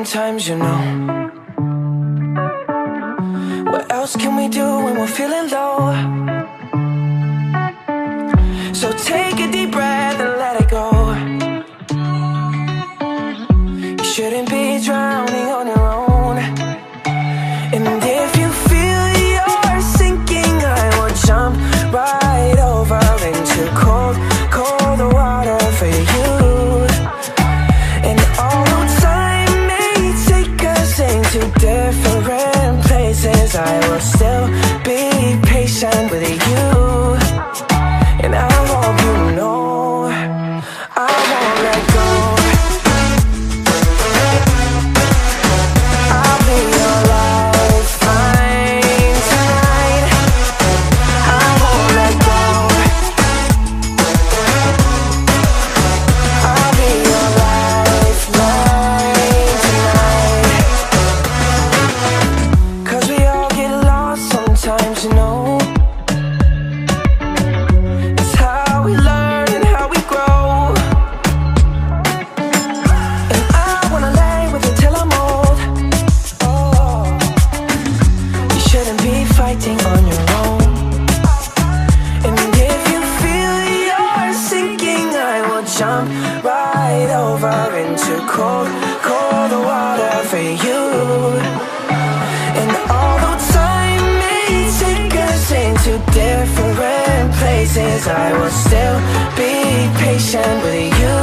sometimes, you know. What else can we do when we're feeling low? So take a deep breath and let it go. You shouldn't be drowning on your own. And if you feel you're sinking, I will jump right over into cold, cold water for you. And although time may take us into different places, I will still be patient with you. And I hope you know I won't let go. I'll be your lifeline tonight. I won't let go. I'll be your lifeline tonight. 'Cause we all get lost sometimes, you know. It's how we learn and how we grow. And I wanna lay with you till I'm old. Oh, you shouldn't be fighting on your own. And if you feel you're sinking, I will jump right over into cold, cold water for you. And although time may take us into different places, I will still be patient with you.